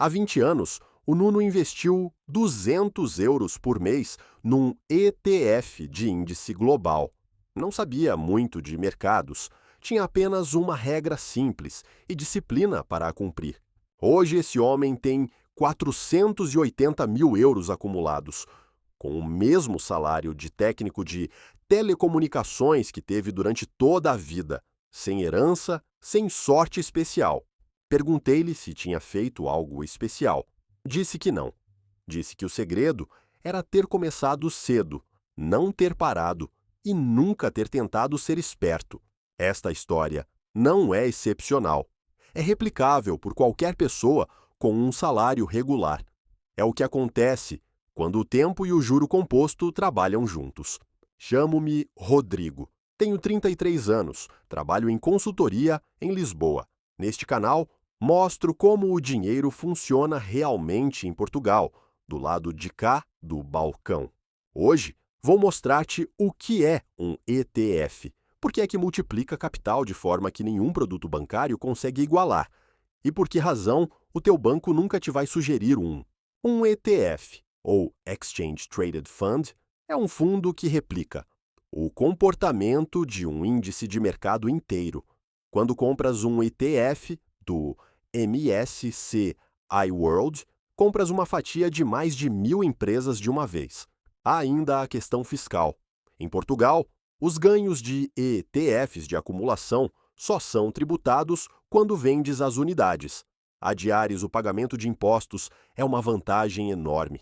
Há 20 anos, o Nuno investiu 200 euros por mês num ETF de índice global. Não sabia muito de mercados, tinha apenas uma regra simples e disciplina para a cumprir. Hoje esse homem tem 480 mil euros acumulados, com o mesmo salário de técnico de telecomunicações que teve durante toda a vida, sem herança, sem sorte especial. Perguntei-lhe se tinha feito algo especial. Disse que não. Disse que o segredo era ter começado cedo, não ter parado e nunca ter tentado ser esperto. Esta história não é excepcional. É replicável por qualquer pessoa com um salário regular. É o que acontece quando o tempo e o juro composto trabalham juntos. Chamo-me Rodrigo. Tenho 33 anos, trabalho em consultoria em Lisboa. Neste canal, mostro como o dinheiro funciona realmente em Portugal, do lado de cá do balcão. Hoje, vou mostrar-te o que é um ETF, por que é que multiplica capital de forma que nenhum produto bancário consegue igualar, e por que razão o teu banco nunca te vai sugerir um. Um ETF, ou Exchange Traded Fund, é um fundo que replica o comportamento de um índice de mercado inteiro. Quando compras um ETF do MSCI World, compras uma fatia de mais de 1.000 empresas de uma vez. Há ainda a questão fiscal. Em Portugal, os ganhos de ETFs de acumulação só são tributados quando vendes as unidades. Adiares o pagamento de impostos é uma vantagem enorme.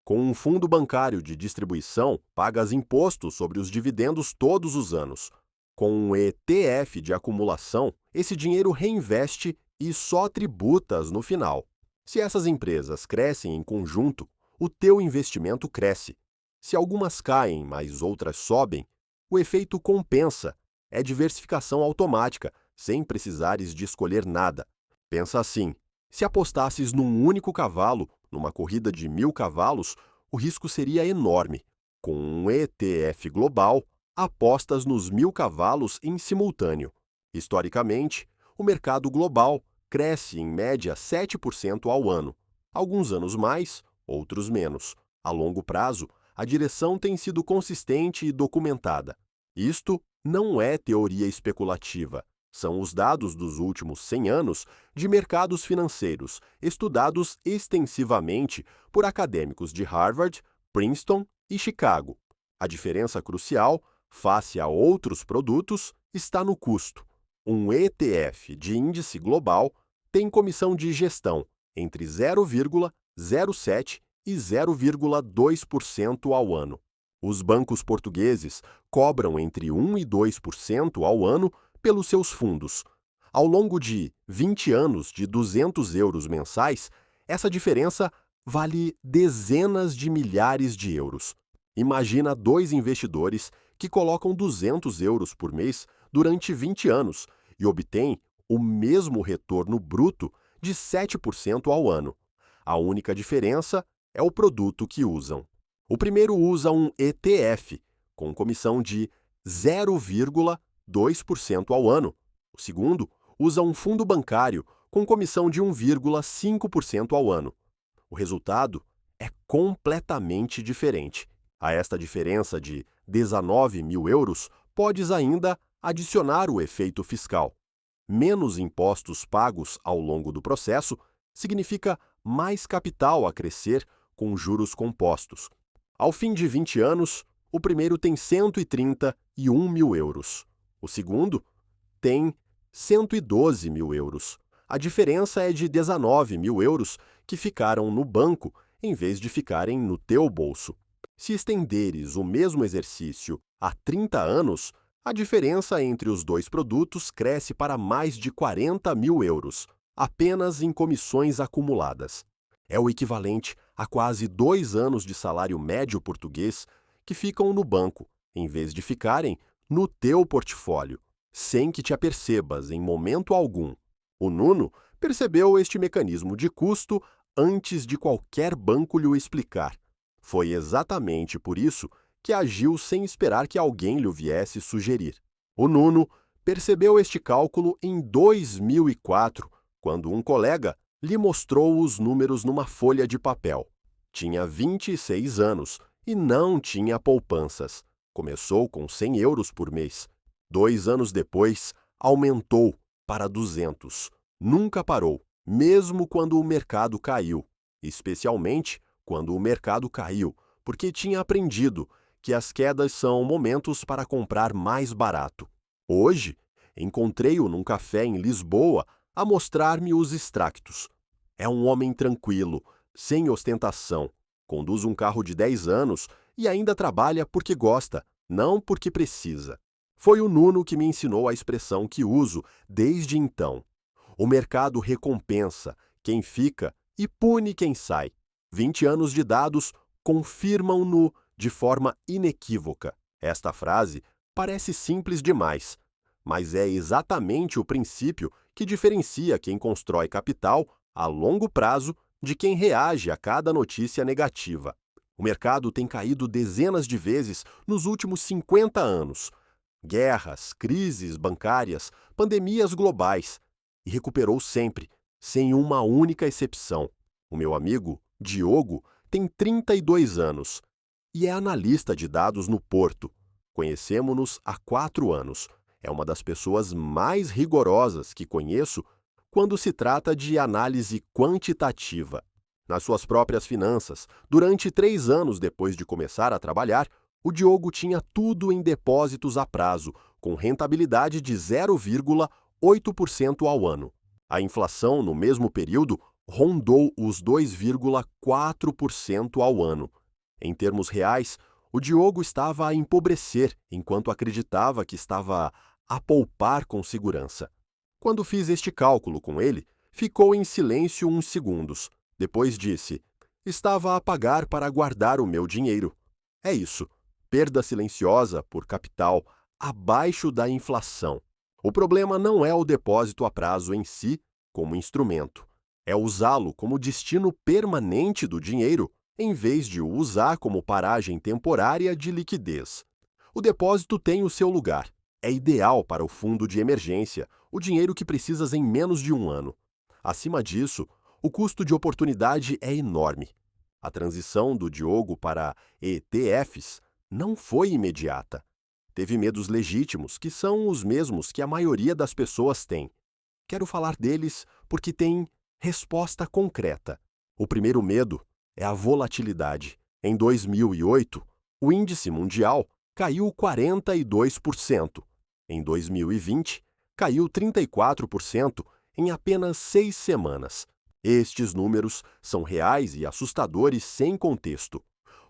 Com um fundo bancário de distribuição, pagas imposto sobre os dividendos todos os anos. Com um ETF de acumulação, esse dinheiro reinveste e só tributas no final. Se essas empresas crescem em conjunto, o teu investimento cresce. Se algumas caem, mas outras sobem, o efeito compensa. É diversificação automática, sem precisares de escolher nada. Pensa assim, se apostasses num único cavalo, numa corrida de 1.000 cavalos, o risco seria enorme. Com um ETF global, apostas nos 1.000 cavalos em simultâneo. Historicamente, o mercado global cresce em média 7% ao ano. Alguns anos mais, outros menos. A longo prazo, a direção tem sido consistente e documentada. Isto não é teoria especulativa. São os dados dos últimos 100 anos de mercados financeiros, estudados extensivamente por acadêmicos de Harvard, Princeton e Chicago. A diferença crucial, face a outros produtos, está no custo. Um ETF de índice global tem comissão de gestão entre 0,07% e 0,2% ao ano. Os bancos portugueses cobram entre 1% e 2% ao ano pelos seus fundos. Ao longo de 20 anos de 200 euros mensais, essa diferença vale dezenas de milhares de euros. Imagina dois investidores que colocam 200 euros por mês durante 20 anos e obtêm o mesmo retorno bruto de 7% ao ano. A única diferença é o produto que usam. O primeiro usa um ETF, com comissão de 0,2% ao ano. O segundo usa um fundo bancário, com comissão de 1,5% ao ano. O resultado é completamente diferente. A esta diferença de 19 mil euros, podes ainda adicionar o efeito fiscal. Menos impostos pagos ao longo do processo significa mais capital a crescer com juros compostos. Ao fim de 20 anos, o primeiro tem 131 mil euros. O segundo tem 112 mil euros. A diferença é de 19 mil euros que ficaram no banco em vez de ficarem no teu bolso. Se estenderes o mesmo exercício há 30 anos, a diferença entre os dois produtos cresce para mais de 40 mil euros, apenas em comissões acumuladas. É o equivalente a quase 2 anos de salário médio português que ficam no banco, em vez de ficarem no teu portfólio, sem que te apercebas em momento algum. O Nuno percebeu este mecanismo de custo antes de qualquer banco lhe explicar. Foi exatamente por isso que agiu sem esperar que alguém lhe viesse sugerir. O Nuno percebeu este cálculo em 2004, quando um colega lhe mostrou os números numa folha de papel. Tinha 26 anos e não tinha poupanças. Começou com 100 euros por mês. 2 anos depois, aumentou para 200. Nunca parou, mesmo quando o mercado caiu. Especialmente quando o mercado caiu, porque tinha aprendido que as quedas são momentos para comprar mais barato. Hoje, encontrei-o num café em Lisboa a mostrar-me os extractos. É um homem tranquilo, sem ostentação, conduz um carro de 10 anos e ainda trabalha porque gosta, não porque precisa. Foi o Nuno que me ensinou a expressão que uso desde então. O mercado recompensa quem fica e pune quem sai. 20 anos de dados confirmam-no de forma inequívoca. Esta frase parece simples demais, mas é exatamente o princípio que diferencia quem constrói capital a longo prazo de quem reage a cada notícia negativa. O mercado tem caído dezenas de vezes nos últimos 50 anos. Guerras, crises bancárias, pandemias globais. E recuperou sempre, sem uma única exceção. O meu amigo, Diogo, tem 32 anos e é analista de dados no Porto. Conhecemo-nos há 4 anos. É uma das pessoas mais rigorosas que conheço quando se trata de análise quantitativa. Nas suas próprias finanças, durante 3 anos depois de começar a trabalhar, o Diogo tinha tudo em depósitos a prazo, com rentabilidade de 0,8% ao ano. A inflação, no mesmo período, rondou os 2,4% ao ano. Em termos reais, o Diogo estava a empobrecer, enquanto acreditava que estava a poupar com segurança. Quando fiz este cálculo com ele, ficou em silêncio uns segundos. Depois disse: estava a pagar para guardar o meu dinheiro. É isso, perda silenciosa por capital abaixo da inflação. O problema não é o depósito a prazo em si, como instrumento. É usá-lo como destino permanente do dinheiro, em vez de o usar como paragem temporária de liquidez. O depósito tem o seu lugar. É ideal para o fundo de emergência, o dinheiro que precisas em menos de um ano. Acima disso, o custo de oportunidade é enorme. A transição do Diogo para ETFs não foi imediata. Teve medos legítimos, que são os mesmos que a maioria das pessoas tem. Quero falar deles porque tem resposta concreta. O primeiro medo é a volatilidade. Em 2008, o índice mundial caiu 42%. Em 2020, caiu 34% em apenas 6 semanas. Estes números são reais e assustadores sem contexto.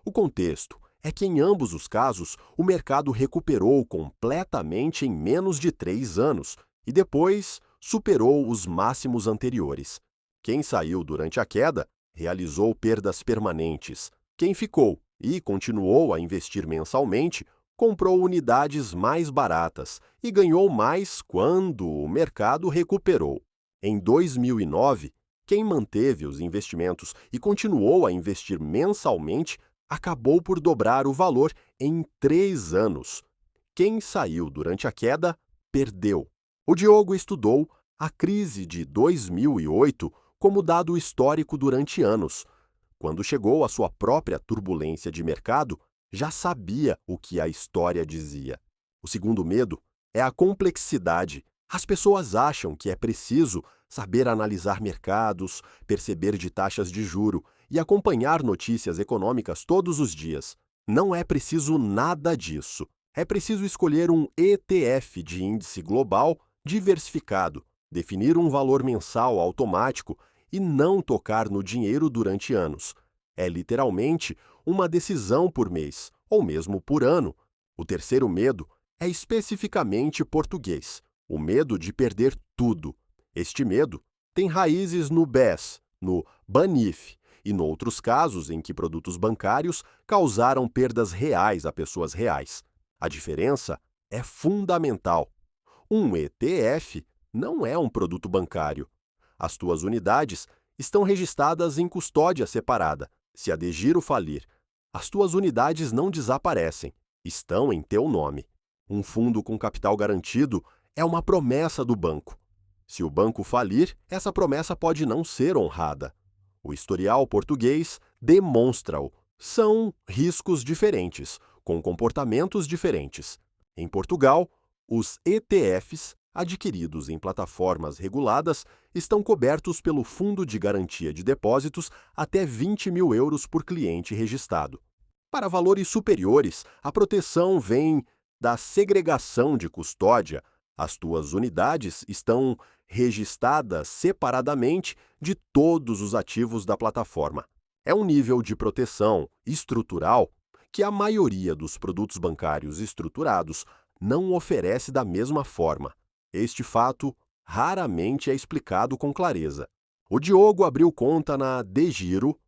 O contexto é que, em ambos os casos, o mercado recuperou completamente em menos de 3 anos e depois superou os máximos anteriores. Quem saiu durante a queda realizou perdas permanentes. Quem ficou e continuou a investir mensalmente comprou unidades mais baratas e ganhou mais quando o mercado recuperou. Em 2009, quem manteve os investimentos e continuou a investir mensalmente acabou por dobrar o valor em 3 anos. Quem saiu durante a queda, perdeu. O Diogo estudou a crise de 2008 como dado histórico durante anos. Quando chegou à sua própria turbulência de mercado, já sabia o que a história dizia. O segundo medo é a complexidade. As pessoas acham que é preciso saber analisar mercados, perceber de taxas de juro e acompanhar notícias econômicas todos os dias. Não é preciso nada disso. É preciso escolher um ETF de índice global diversificado, definir um valor mensal automático e não tocar no dinheiro durante anos. É literalmente uma decisão por mês, ou mesmo por ano. O terceiro medo é especificamente português, o medo de perder tudo. Este medo tem raízes no BES, no Banif e em outros casos em que produtos bancários causaram perdas reais a pessoas reais. A diferença é fundamental. Um ETF não é um produto bancário. As tuas unidades estão registradas em custódia separada. Se a DEGIRO falir, as tuas unidades não desaparecem, estão em teu nome. Um fundo com capital garantido é uma promessa do banco. Se o banco falir, essa promessa pode não ser honrada. O historial português demonstra-o. São riscos diferentes, com comportamentos diferentes. Em Portugal, os ETFs, adquiridos em plataformas reguladas, estão cobertos pelo Fundo de Garantia de Depósitos até 20 mil euros por cliente registrado. Para valores superiores, a proteção vem da segregação de custódia. As tuas unidades estão registradas separadamente de todos os ativos da plataforma. É um nível de proteção estrutural que a maioria dos produtos bancários estruturados não oferece da mesma forma. Este fato raramente é explicado com clareza. O Diogo abriu conta na DEGIRO,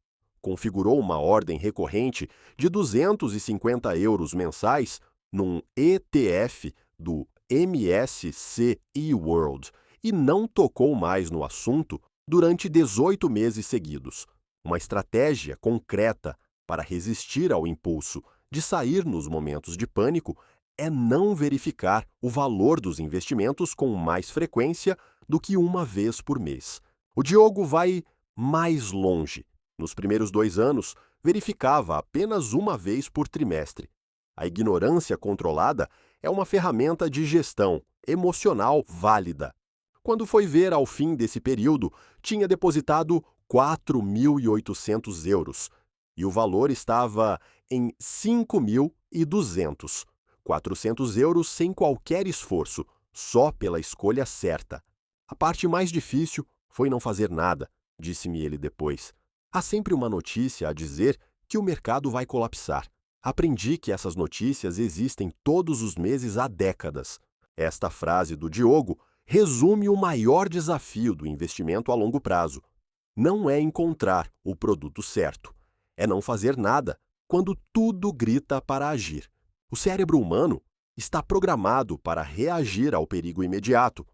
configurou uma ordem recorrente de 250 euros mensais num ETF do MSCI World e não tocou mais no assunto durante 18 meses seguidos. Uma estratégia concreta para resistir ao impulso de sair nos momentos de pânico é não verificar o valor dos investimentos com mais frequência do que uma vez por mês. O Diogo vai mais longe. Nos primeiros 2 anos, verificava apenas uma vez por trimestre. A ignorância controlada é uma ferramenta de gestão emocional válida. Quando foi ver ao fim desse período, tinha depositado 4.800 euros e o valor estava em 5.200. 400 euros sem qualquer esforço, só pela escolha certa. A parte mais difícil foi não fazer nada, disse-me ele depois. Há sempre uma notícia a dizer que o mercado vai colapsar. Aprendi que essas notícias existem todos os meses há décadas. Esta frase do Diogo resume o maior desafio do investimento a longo prazo. Não é encontrar o produto certo, é não fazer nada quando tudo grita para agir. O cérebro humano está programado para reagir ao perigo imediato.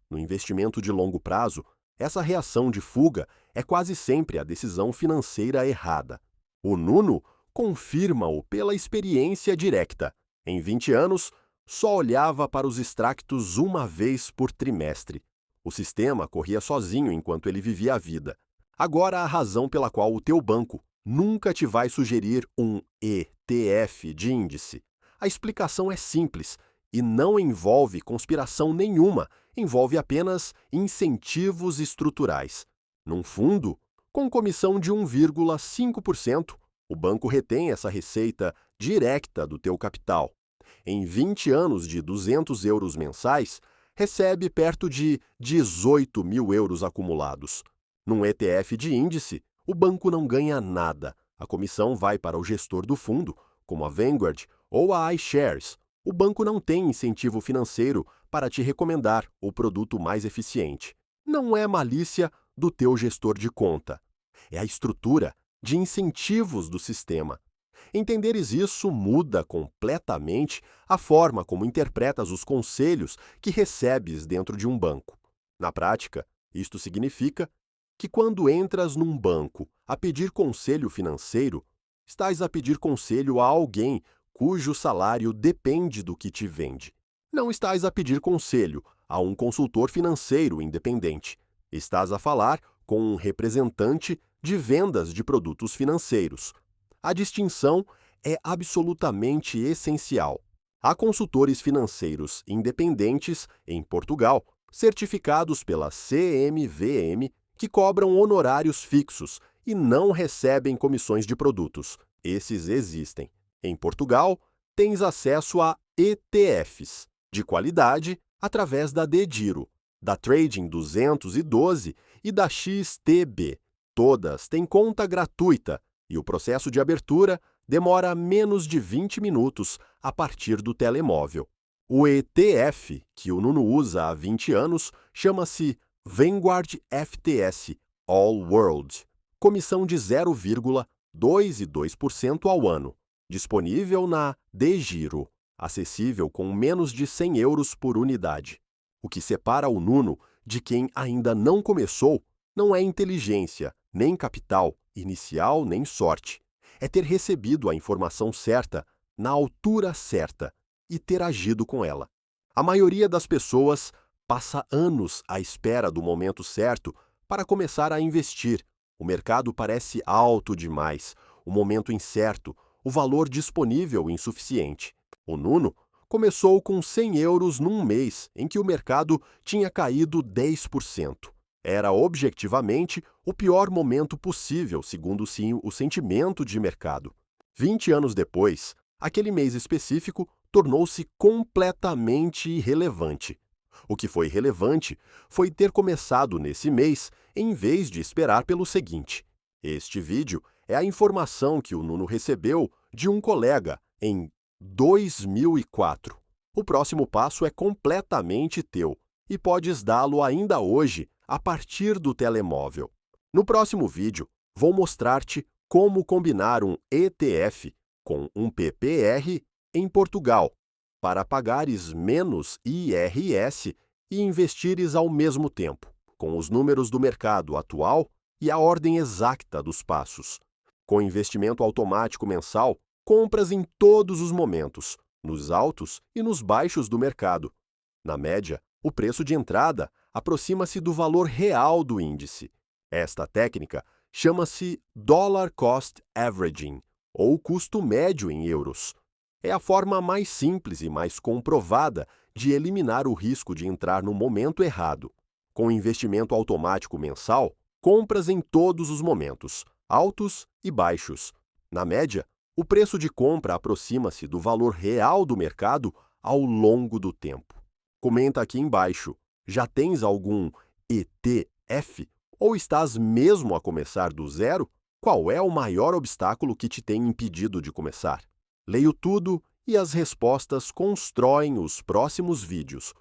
No investimento de longo prazo, essa reação de fuga é quase sempre a decisão financeira errada. O Nuno confirma-o pela experiência direta. Em 20 anos, só olhava para os extractos uma vez por trimestre. O sistema corria sozinho enquanto ele vivia a vida. Agora a razão pela qual o teu banco nunca te vai sugerir um ETF de índice. A explicação é simples e não envolve conspiração nenhuma, envolve apenas incentivos estruturais. Num fundo, com comissão de 1,5%, o banco retém essa receita direta do teu capital. Em 20 anos de 200 euros mensais, recebe perto de 18 mil euros acumulados. Num ETF de índice, o banco não ganha nada. A comissão vai para o gestor do fundo, como a Vanguard ou a iShares. O banco não tem incentivo financeiro para te recomendar o produto mais eficiente. Não é malícia do teu gestor de conta. É a estrutura de incentivos do sistema. Entenderes isso muda completamente a forma como interpretas os conselhos que recebes dentro de um banco. Na prática, isto significa que quando entras num banco a pedir conselho financeiro, estás a pedir conselho a alguém cujo salário depende do que te vende. Não estás a pedir conselho a um consultor financeiro independente. Estás a falar com um representante de vendas de produtos financeiros. A distinção é absolutamente essencial. Há consultores financeiros independentes em Portugal, certificados pela CMVM, que cobram honorários fixos e não recebem comissões de produtos. Esses existem. Em Portugal, tens acesso a ETFs de qualidade através da DEGIRO, da Trading 212 e da XTB. Todas têm conta gratuita e o processo de abertura demora menos de 20 minutos a partir do telemóvel. O ETF, que o Nuno usa há 20 anos, chama-se Vanguard FTS All World. Comissão de 0,22% ao ano. Disponível na DEGIRO, acessível com menos de 100 euros por unidade. O que separa o Nuno de quem ainda não começou não é inteligência, nem capital, inicial nem sorte. É ter recebido a informação certa, na altura certa, e ter agido com ela. A maioria das pessoas passa anos à espera do momento certo para começar a investir. O mercado parece alto demais, o momento incerto, o valor disponível insuficiente. O Nuno começou com 100 euros num mês em que o mercado tinha caído 10%. Era objetivamente o pior momento possível, segundo o sentimento de mercado. 20 anos depois, aquele mês específico tornou-se completamente irrelevante. O que foi relevante foi ter começado nesse mês em vez de esperar pelo seguinte. Este vídeo é a informação que o Nuno recebeu de um colega em 2004. O próximo passo é completamente teu e podes dá-lo ainda hoje a partir do telemóvel. No próximo vídeo, vou mostrar-te como combinar um ETF com um PPR em Portugal para pagares menos IRS e investires ao mesmo tempo, com os números do mercado atual e a ordem exata dos passos. Com investimento automático mensal, compras em todos os momentos, nos altos e nos baixos do mercado. Na média, o preço de entrada aproxima-se do valor real do índice. Esta técnica chama-se Dollar Cost Averaging, ou custo médio em euros. É a forma mais simples e mais comprovada de eliminar o risco de entrar no momento errado. Com investimento automático mensal, compras em todos os momentos, altos e baixos. Na média, o preço de compra aproxima-se do valor real do mercado ao longo do tempo. Comenta aqui embaixo, já tens algum ETF? Ou estás mesmo a começar do zero? Qual é o maior obstáculo que te tem impedido de começar? Leio tudo e as respostas constroem os próximos vídeos.